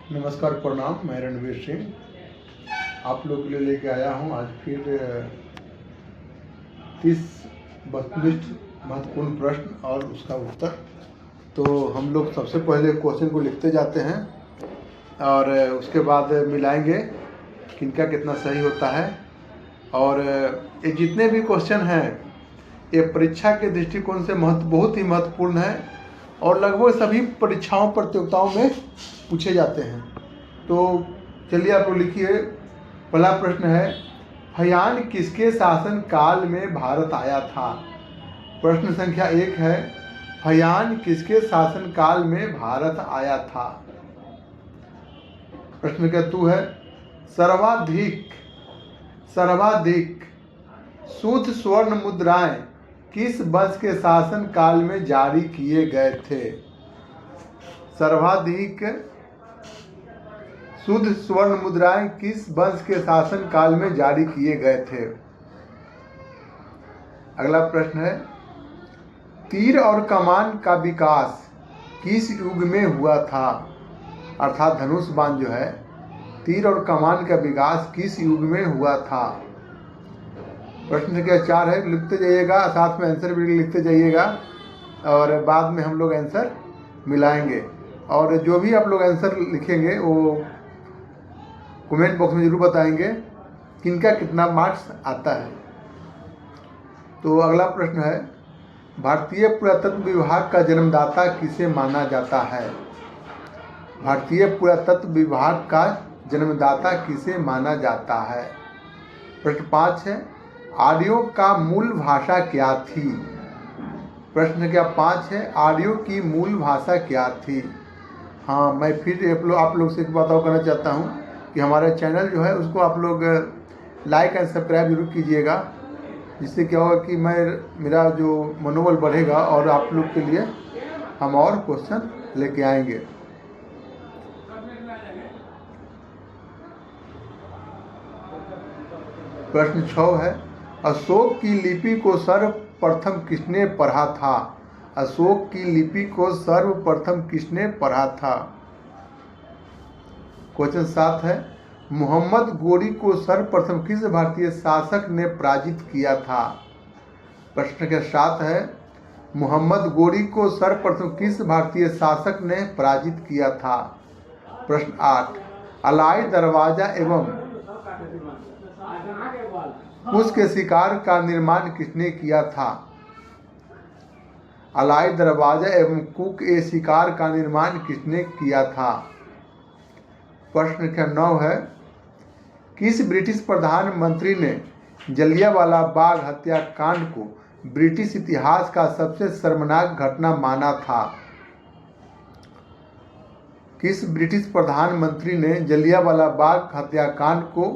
नमस्कार, प्रणाम। मैं रणवीर सिंह आप लोग के लिए लेके आया हूँ आज फिर 30 वस्तुनिष्ठ महत्वपूर्ण प्रश्न और उसका उत्तर। तो हम लोग सबसे पहले क्वेश्चन को लिखते जाते हैं और उसके बाद मिलाएंगे किनका कितना सही होता है। और ये जितने भी क्वेश्चन हैं ये परीक्षा के दृष्टिकोण से बहुत ही महत्वपूर्ण है और लगभग सभी परीक्षाओं प्रतियोगिताओं में पूछे जाते हैं। तो चलिए आप लोग लिखिए। पहला प्रश्न है, हयान किसके शासन काल में भारत आया था? प्रश्न संख्या 1 है, हयान किसके शासन काल में भारत आया था? प्रश्न संख्या 2 है, सर्वाधिक शुद्ध स्वर्ण मुद्राएं किस वंश के शासन काल में जारी किए गए थे? सर्वाधिक शुद्ध स्वर्ण मुद्राएं किस वंश के शासन काल में जारी किए गए थे? अगला प्रश्न है, तीर और कमान का विकास किस युग में हुआ था? अर्थात धनुष बाण जो है, तीर और कमान का विकास किस युग में हुआ था? प्रश्न संख्या 4 है, लिखते जाइएगा, साथ में आंसर भी लिखते जाइएगा और बाद में हम लोग आंसर मिलाएंगे। और जो भी आप लोग आंसर लिखेंगे वो कमेंट बॉक्स में जरूर बताएंगे किनका कितना मार्क्स आता है। तो अगला प्रश्न है, भारतीय पुरातत्व विभाग का जन्मदाता किसे माना जाता है? भारतीय पुरातत्व विभाग का जन्मदाता किसे माना जाता है? प्रश्न 5 है, आर्यों का मूल भाषा क्या थी? प्रश्न संख्या 5 है, आर्यों की मूल भाषा क्या थी? हाँ, मैं फिर आप लोग से एक बात और करना चाहता हूँ कि हमारा चैनल जो है उसको आप लोग लाइक एंड सब्सक्राइब जरूर कीजिएगा, जिससे क्या होगा कि मेरा जो मनोबल बढ़ेगा और आप लोग के लिए हम और क्वेश्चन लेके आएंगे। प्रश्न 6 है, अशोक की लिपि को सर्वप्रथम किसने पढ़ा था? अशोक की लिपि को सर्वप्रथम किसने पढ़ा था? क्वेश्चन 7 है, मोहम्मद गोरी को सर्वप्रथम किस भारतीय शासक ने पराजित किया था? प्रश्न संख्या 7 है, मोहम्मद गोरी को सर्वप्रथम किस भारतीय शासक ने पराजित किया था? प्रश्न 8, अलाई दरवाजा एवं उसके शिकार का निर्माण किसने किया था? अलाई दरवाजा एवं कुक ए शिकार का निर्माण किसने किया था? प्रश्न संख्या 9 है, किस ब्रिटिश प्रधानमंत्री ने जलियांवाला बाग हत्याकांड को ब्रिटिश इतिहास का सबसे शर्मनाक घटना माना था? किस ब्रिटिश प्रधानमंत्री ने जलियांवाला बाग हत्याकांड को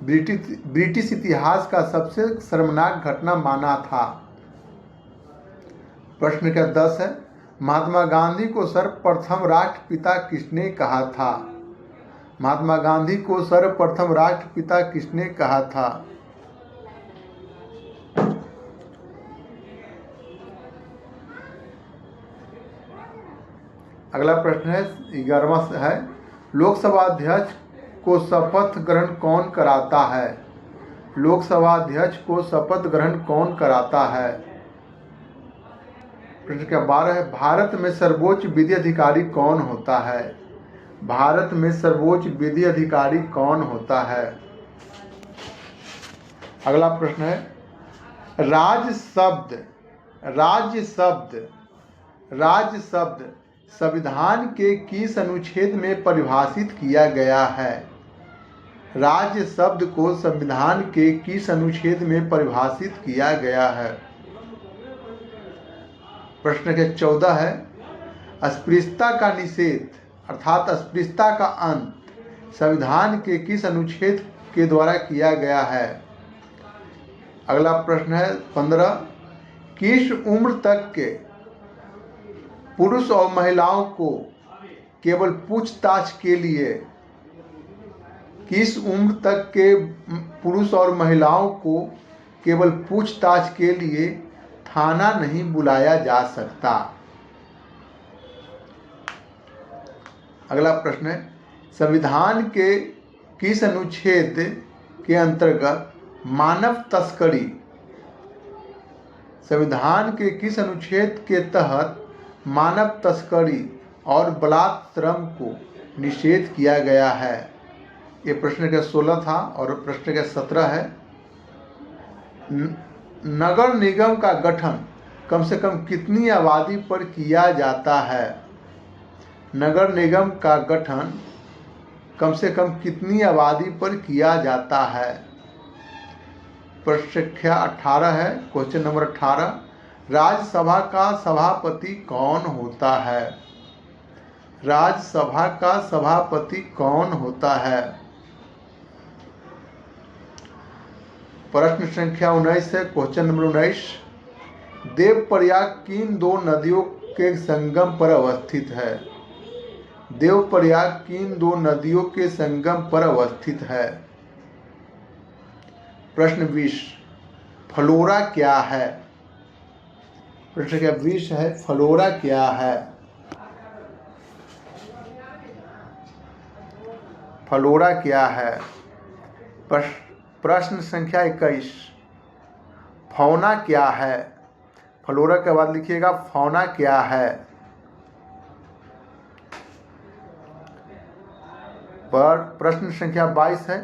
ब्रिटिश इतिहास का सबसे शर्मनाक घटना माना था? प्रश्न संख्या 10 है, महात्मा गांधी को सर्वप्रथम राष्ट्रपिता किसने कहा था? महात्मा गांधी को सर्वप्रथम राष्ट्रपिता किसने कहा था? अगला प्रश्न है 11वां है, लोकसभा अध्यक्ष को शपथ ग्रहण कौन कराता है? लोकसभा अध्यक्ष को शपथ ग्रहण कौन कराता है? प्रश्न संख्या 12 है, भारत में सर्वोच्च विधि अधिकारी कौन होता है? भारत में सर्वोच्च विधि अधिकारी कौन होता है? अगला प्रश्न है, राज्य शब्द संविधान के किस अनुच्छेद में परिभाषित किया गया है? राज्य शब्द को संविधान के किस अनुच्छेद में परिभाषित किया गया है? प्रश्न के 14 है, अस्पृश्यता का निषेध अर्थात अस्पृश्यता का अंत संविधान के किस अनुच्छेद के द्वारा किया गया है? अगला प्रश्न है 15, किस उम्र तक के पुरुष और महिलाओं को केवल पूछताछ के लिए किस उम्र तक के पुरुष और महिलाओं को केवल पूछताछ के लिए थाना नहीं बुलाया जा सकता? अगला प्रश्न है, संविधान के किस अनुच्छेद के अंतर्गत मानव तस्करी, संविधान के किस अनुच्छेद के तहत मानव तस्करी और बलात्श्रम को निषेध किया गया है? ये प्रश्न के 16 था और प्रश्न के 17 है। नगर निगम का गठन कम से कम कितनी आबादी पर किया जाता है? नगर निगम का गठन कम से कम कितनी आबादी पर किया जाता है? प्रश्न संख्या 18 है, क्वेश्चन नंबर 18। राज्यसभा का सभापति कौन होता है? राज्यसभा का सभापति कौन होता है? प्रश्न संख्या 19 है, क्वेश्चन नंबर 19। देवप्रयाग किन दो नदियों के संगम पर अवस्थित है? देवप्रयाग किन दो नदियों के संगम पर अवस्थित है? प्रश्न 20। फ्लोरा क्या है? प्रश्न संख्या 20 है, फ्लोरा क्या है? फ्लोरा क्या है? प्रश्न संख्या 21। फौना क्या है? फ्लोरा के बाद लिखिएगा फौना क्या है? प्रश्न संख्या 22 है,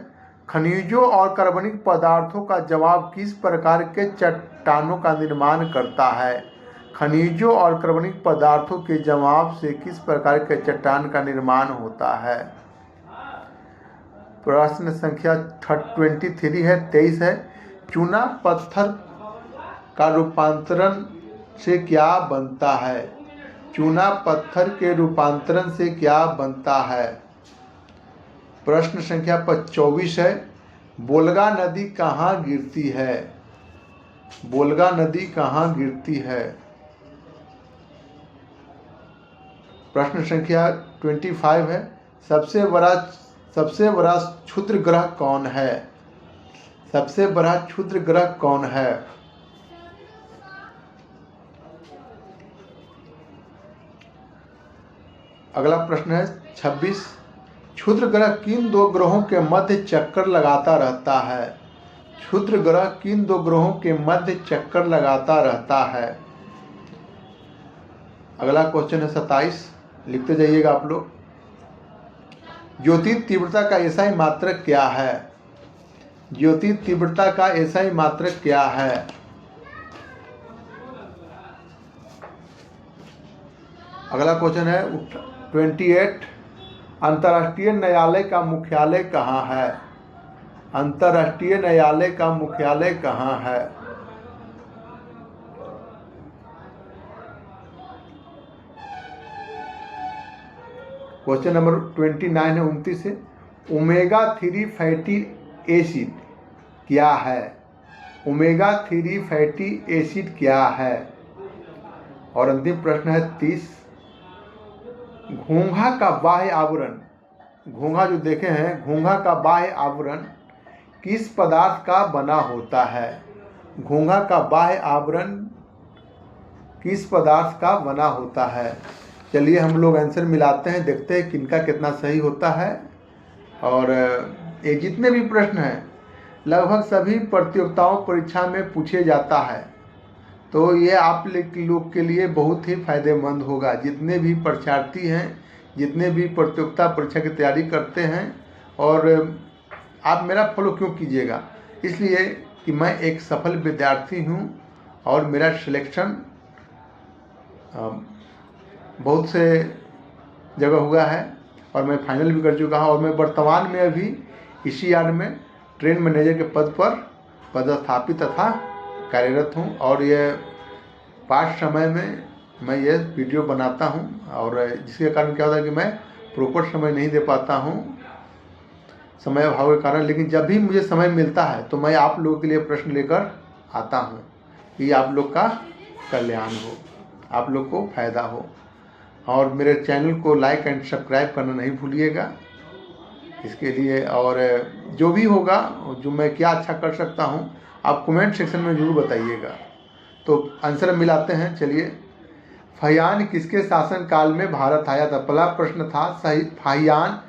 खनिजों और कार्बनिक पदार्थों का जवाब किस प्रकार के चट्टानों का निर्माण करता है? खनिजों और कार्बनिक पदार्थों के जवाब से किस प्रकार के चट्टान का निर्माण होता है? प्रश्न संख्या 23 है, 23 है, चूना पत्थर का रूपांतरण से क्या बनता है? चूना पत्थर के रूपांतरण से क्या बनता है? प्रश्न संख्या 24 है, बोलगा नदी कहाँ गिरती है? बोलगा नदी कहाँ गिरती है? प्रश्न संख्या 25 है, सबसे बड़ा क्षुद्र ग्रह कौन है? सबसे बड़ा क्षुद्र ग्रह कौन है? अगला प्रश्न है 26। क्षुद्र ग्रह किन दो ग्रहों के मध्य चक्कर लगाता रहता है? क्षुद्र ग्रह किन दो ग्रहों के मध्य चक्कर लगाता रहता है? अगला क्वेश्चन है 27, लिखते जाइएगा आप लोग। ज्योति तीव्रता का एसआई मात्रक क्या है? ज्योति तीव्रता का एसआई मात्रक क्या है? अगला क्वेश्चन है 28, अंतर्राष्ट्रीय न्यायालय का मुख्यालय कहाँ है? अंतर्राष्ट्रीय न्यायालय का मुख्यालय कहाँ है? क्वेश्चन नंबर 29 है, 29 है, ओमेगा 3 फैटी एसिड क्या है? ओमेगा 3 फैटी एसिड क्या है? और अंतिम प्रश्न है 30, घोंघा का बाह्य आवरण, घोंघा जो देखे हैं, घोंघा का बाह्य आवरण किस पदार्थ का बना होता है? घोंघा का बाह्य आवरण किस पदार्थ का बना होता है? चलिए हम लोग आंसर मिलाते हैं, देखते हैं किनका कितना सही होता है। और ये जितने भी प्रश्न हैं लगभग सभी प्रतियोगिताओं परीक्षा में पूछे जाता है, तो ये आप लोग के लिए बहुत ही फायदेमंद होगा। जितने भी परीक्षार्थी हैं, जितने भी प्रतियोगिता परीक्षा की तैयारी करते हैं, और आप मेरा फॉलो क्यों कीजिएगा? इसलिए कि मैं एक सफल विद्यार्थी हूँ और मेरा सिलेक्शन बहुत से जगह हुआ है और मैं फाइनल भी कर चुका हूँ, और मैं वर्तमान में अभी इसी यार्ड में ट्रेन मैनेजर के पद पर पदस्थापित तथा कार्यरत हूँ। और ये पास समय में मैं ये वीडियो बनाता हूँ, और जिसके कारण क्या होता है कि मैं प्रॉपर समय नहीं दे पाता हूँ समय अभाव के कारण, लेकिन जब भी मुझे समय मिलता है तो मैं आप लोगों के लिए प्रश्न लेकर आता हूँ कि आप लोग का कल्याण हो, आप लोग को फायदा हो। और मेरे चैनल को लाइक एंड सब्सक्राइब करना नहीं भूलिएगा इसके लिए। और जो भी होगा, जो मैं क्या अच्छा कर सकता हूँ, आप कमेंट सेक्शन में ज़रूर बताइएगा। तो आंसर मिलाते हैं। चलिए, फाहियान किसके शासन काल में भारत आया था? पहला प्रश्न था फाहियान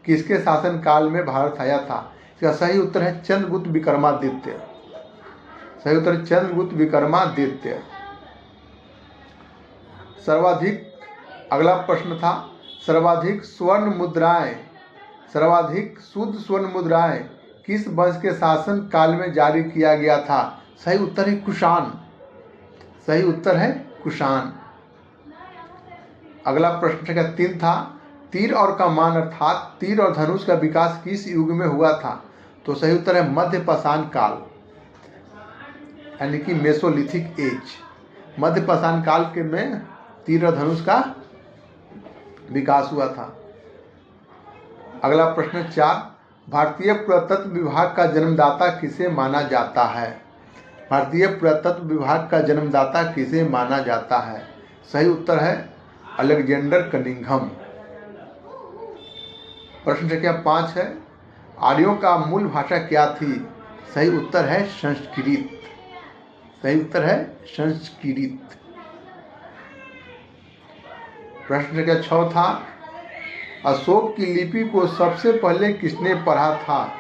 किसके शासन काल में भारत आया था? इसका सही उत्तर है चंद्रगुप्त विक्रमादित्य। सही उत्तर है चंद्रगुप्त विक्रमादित्य। सर्वाधिक, अगला प्रश्न था सर्वाधिक शुद्ध स्वर्ण मुद्राएं किस वंश के शासन काल में जारी किया गया था? सही उत्तर है कुषाण। सही उत्तर है कुषाण। अगला प्रश्न का 3 था तीर और कमान अर्थात तीर और धनुष का विकास किस युग में हुआ था? तो सही उत्तर है मध्य पाषाण काल, यानी कि मेसोलिथिक एज। मध्य पाषाण काल के में तीर और धनुष का विकास हुआ था। अगला प्रश्न 4, भारतीय पुरातत्व विभाग का जन्मदाता किसे माना जाता है? भारतीय पुरातत्व विभाग का जन्मदाता किसे माना जाता है? सही उत्तर है अलेक्जेंडर कनिंघम। प्रश्न संख्या 5 है आर्यों का मूल भाषा क्या थी? सही उत्तर है संस्कृत। सही उत्तर है संस्कृत। प्रश्न संख्या 6 था अशोक की लिपि को सबसे पहले किसने पढ़ा था?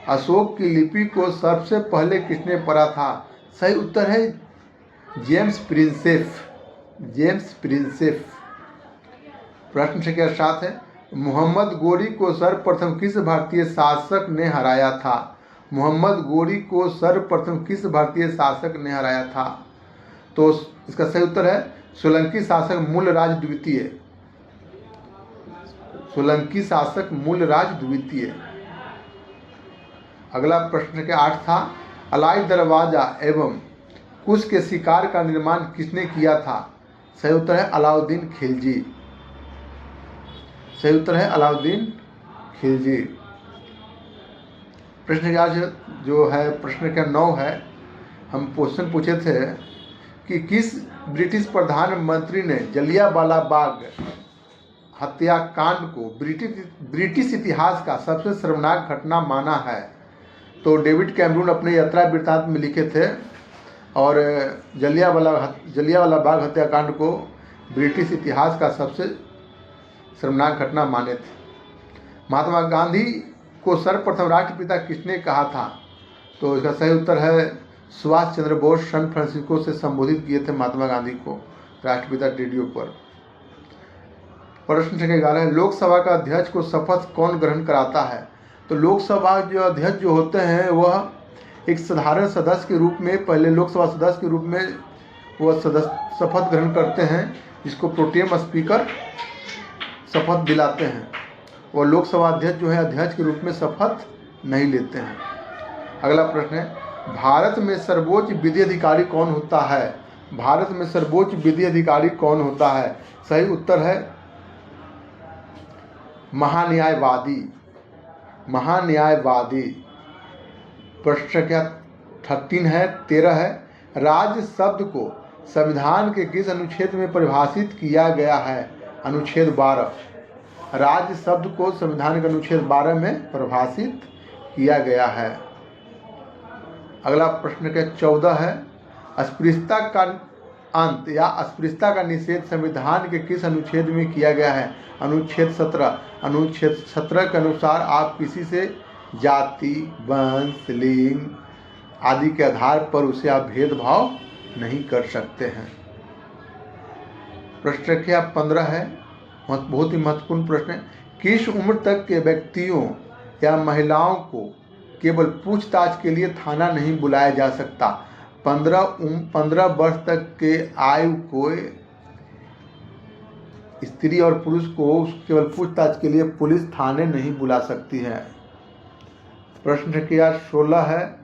अशोक की लिपि को सबसे पहले किसने पढ़ा था? सही उत्तर है जेम्स प्रिंसेप। James Prinsep. प्रश्न संख्या 7 है मोहम्मद गोरी को सर्वप्रथम किस भारतीय शासक ने हराया था? मोहम्मद गोरी को सर्वप्रथम किस भारतीय शासक ने हराया था? तो इसका सही उत्तर है सोलंकी शासक मूलराज द्वितीय। सोलंकी शासक मूलराज द्वितीय। अगला प्रश्न संख्या 8 था अलाई दरवाजा एवं कुश के शिकार का निर्माण किसने किया था? सही उत्तर है अलाउद्दीन खिलजी। सही उत्तर है अलाउद्दीन खिलजी। प्रश्न आज जो है प्रश्न का 9 है, हम क्वेश्चन पूछे थे कि किस ब्रिटिश प्रधानमंत्री ने जलियांवाला बाग हत्याकांड को ब्रिटिश इतिहास का सबसे शर्मनाक घटना माना है? तो डेविड कैमरून अपने यात्रा वृत्तांत में लिखे थे और जलियांवाला बाग हत्याकांड को ब्रिटिश इतिहास का सबसे शर्मनाक घटना माने थे। महात्मा गांधी को सर्वप्रथम राष्ट्रपिता किसने कहा था? तो इसका सही उत्तर है सुभाष चंद्र बोस सैन फ्रांसिस्को से संबोधित किए थे महात्मा गांधी को राष्ट्रपिता रेडियो पर। प्रश्न संख्या 11 है लोकसभा का अध्यक्ष को शपथ कौन ग्रहण कराता है? तो लोकसभा जो अध्यक्ष जो होते हैं वह एक साधारण सदस्य के रूप में, पहले लोकसभा सदस्य के रूप में वह शपथ ग्रहण करते हैं, जिसको प्रोटेम स्पीकर शपथ दिलाते हैं। और लोकसभा अध्यक्ष जो है अध्यक्ष के रूप में शपथ नहीं लेते हैं। अगला प्रश्न है भारत में सर्वोच्च विधि अधिकारी कौन होता है? भारत में सर्वोच्च विधि अधिकारी कौन होता है? सही उत्तर है महान्यायवादी। महान्यायवादी। प्रश्न संख्या 13 है राज्य शब्द को संविधान के किस अनुच्छेद में परिभाषित किया गया है? अनुच्छेद 12। राज्य शब्द को संविधान के अनुच्छेद 12 में परिभाषित किया गया है। अगला प्रश्न का 14 है अस्पृश्यता का अंत या अस्पृश्यता का निषेध संविधान के किस अनुच्छेद में किया गया है? अनुच्छेद 17। अनुच्छेद 17 के अनुसार आप किसी से जाति, वंश, लिंग आदि के आधार पर उसे आप भेदभाव नहीं कर सकते हैं। प्रश्न संख्या 15 है बहुत ही महत्वपूर्ण प्रश्न है किस उम्र तक के व्यक्तियों या महिलाओं को केवल पूछताछ के लिए थाना नहीं बुलाया जा सकता? 15 वर्ष तक के आयु को स्त्री और पुरुष को केवल पूछताछ के लिए पुलिस थाने नहीं बुला सकती है। प्रश्न संख्या 16 है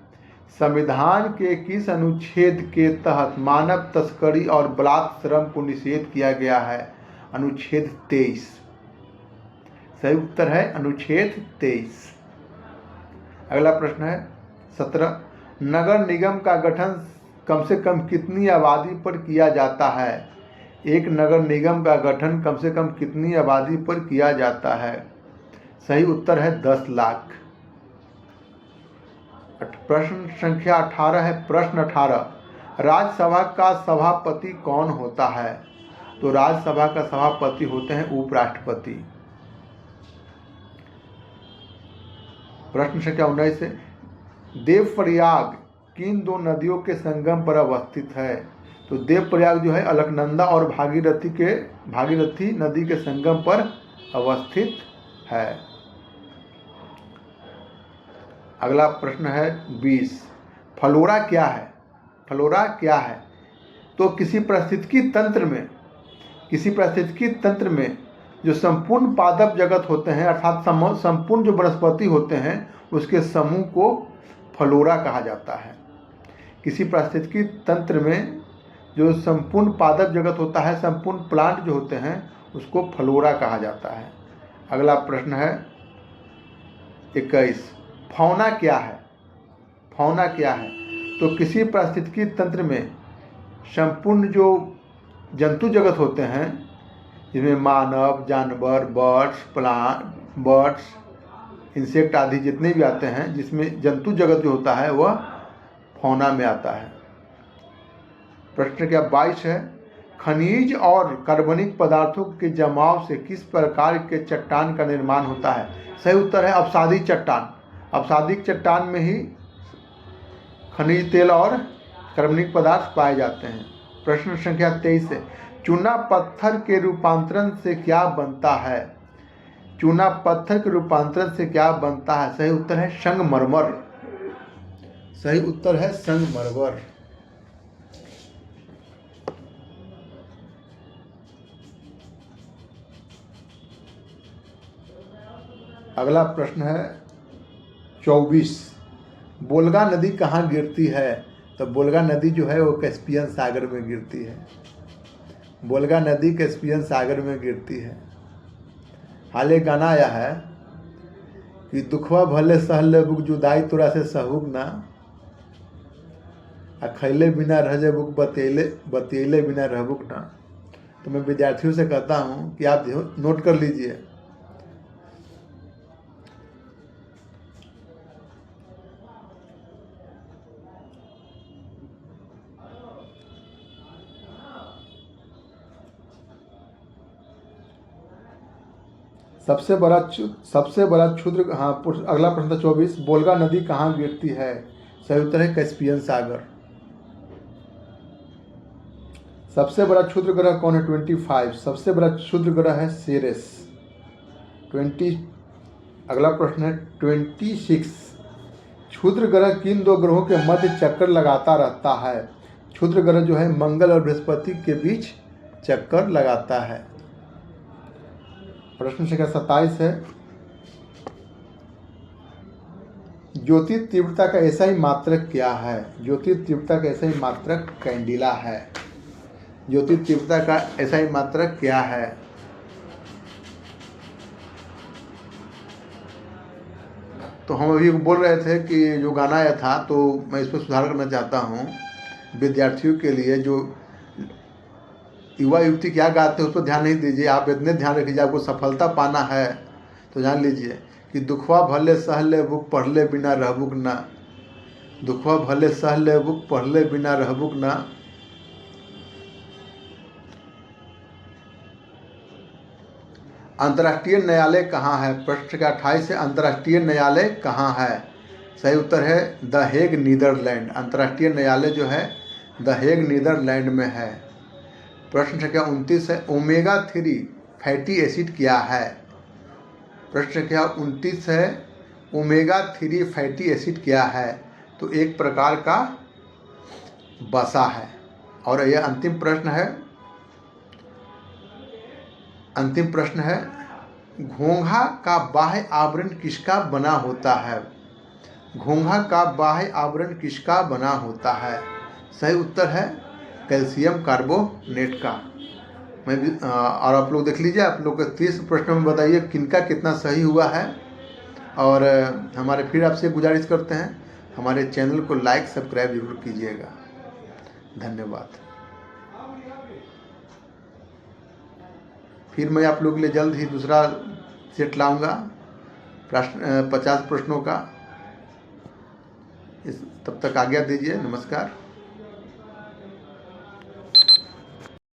संविधान के किस अनुच्छेद के तहत मानव तस्करी और बलात्कार श्रम को निषेध किया गया है? अनुच्छेद 23। सही उत्तर है अनुच्छेद 23। अगला प्रश्न है 17 नगर निगम का गठन कम से कम कितनी आबादी पर किया जाता है? एक नगर निगम का गठन कम से कम कितनी आबादी पर किया जाता है? सही उत्तर है 10 लाख। प्रश्न संख्या 18 है प्रश्न 18 राज्यसभा का सभापति कौन होता है? तो राज्यसभा का सभापति होते हैं उपराष्ट्रपति। प्रश्न संख्या 19 है, देवप्रयाग किन दो नदियों के संगम पर अवस्थित है? तो देवप्रयाग जो है अलकनंदा और भागीरथी नदी के संगम पर अवस्थित है। अगला प्रश्न है 20, फ्लोरा क्या है? फ्लोरा क्या है? तो किसी पारिस्थितिकी तंत्र में जो संपूर्ण पादप जगत होते हैं अर्थात संपूर्ण जो वनस्पति होते हैं उसके समूह को फ्लोरा कहा जाता है। किसी पारिस्थितिकी तंत्र में जो संपूर्ण पादप जगत होता है, संपूर्ण प्लांट जो होते हैं उसको फ्लोरा कहा जाता है। अगला प्रश्न है 21, फौना क्या है? फौना क्या है? तो किसी पारिस्थितिकी तंत्र में संपूर्ण जो जंतु जगत होते हैं जिसमें मानव, जानवर, बर्ड्स, इंसेक्ट आदि जितने भी आते हैं, जिसमें जंतु जगत जो होता है वह फौना में आता है। प्रश्न क्या 22 है, खनिज और कार्बनिक पदार्थों के जमाव से किस प्रकार के चट्टान का निर्माण होता है? सही उत्तर है अपसादी चट्टान। अपसादिक चट्टान में ही खनिज तेल और कार्बनिक पदार्थ पाए जाते हैं। प्रश्न संख्या 23 है, चूना पत्थर के रूपांतरण से क्या बनता है? चूना पत्थर के रूपांतरण से क्या बनता है? सही उत्तर है संगमरमर। सही उत्तर है संगमरमर। अगला प्रश्न है 24, बोल्गा नदी कहाँ गिरती है? तो बोल्गा नदी जो है वो कैस्पियन सागर में गिरती है। बोल्गा नदी कैस्पियन सागर में गिरती है। हाल एक गाना आया है कि दुखवा भले सहले बुक जुदाई तोरा से सहूक ना, आ खैले बिना रह जबुक बतियले बिना रहबुक ना। तो मैं विद्यार्थियों से कहता हूँ कि आप नोट कर लीजिए। सबसे बड़ा क्षुद्र अगला प्रश्न था 24, बोल्गा नदी कहाँ गिरती है? सही उत्तर है कैस्पियन सागर। सबसे बड़ा क्षुद्र ग्रह कौन है? 25। सबसे बड़ा क्षुद्र ग्रह है सेरेस। 20। अगला प्रश्न है 26, क्षुद्र ग्रह किन दो ग्रहों के मध्य चक्कर लगाता रहता है? क्षुद्र ग्रह जो है मंगल और बृहस्पति के बीच चक्कर लगाता है। प्रश्न संख्या 27 है, ज्योति तीव्रता का ऐसा ही मात्रक क्या है? ज्योति तीव्रता का ऐसा ही मात्रक कैंडिला है। ज्योति तीव्रता का ऐसा ही मात्रक क्या है? तो हम अभी बोल रहे थे कि जो गाना आया था, तो मैं इस पर सुधार करना चाहता हूँ विद्यार्थियों के लिए। जो युवा युवती क्या गाते हैं उस पर ध्यान नहीं दीजिए, आप इतने ध्यान रखिए। आपको सफलता पाना है तो जान लीजिए कि दुखवा भले सहले बुक पढ़ले बिना रहबुक ना, दुखवा भले सहले बुक पढ़ले बिना रहबुक ना। अंतर्राष्ट्रीय न्यायालय कहाँ है? प्रश्न का 28 है, अंतर्राष्ट्रीय न्यायालय कहाँ है? सही उत्तर है द हेग, नीदरलैंड। अंतर्राष्ट्रीय न्यायालय जो है द हेग, नीदरलैंड में है। प्रश्न संख्या 29 है, ओमेगा 3 फैटी एसिड क्या है? प्रश्न संख्या 29 है, ओमेगा 3 फैटी एसिड क्या है? तो एक प्रकार का वसा है। और यह अंतिम प्रश्न है, घोंघा का बाह्य आवरण किसका बना होता है? घोंघा का बाह्य आवरण किसका बना होता है? सही उत्तर है कैल्शियम कार्बोनेट का। और आप लोग देख लीजिए, आप लोग के 30 प्रश्नों में बताइए किनका कितना सही हुआ है। और हमारे फिर आपसे गुजारिश करते हैं, हमारे चैनल को लाइक सब्सक्राइब जरूर कीजिएगा। धन्यवाद। फिर मैं आप लोग के लिए जल्द ही दूसरा सेट लाऊंगा 50 प्रश्नों का। तब तक आज्ञा दीजिए। नमस्कार।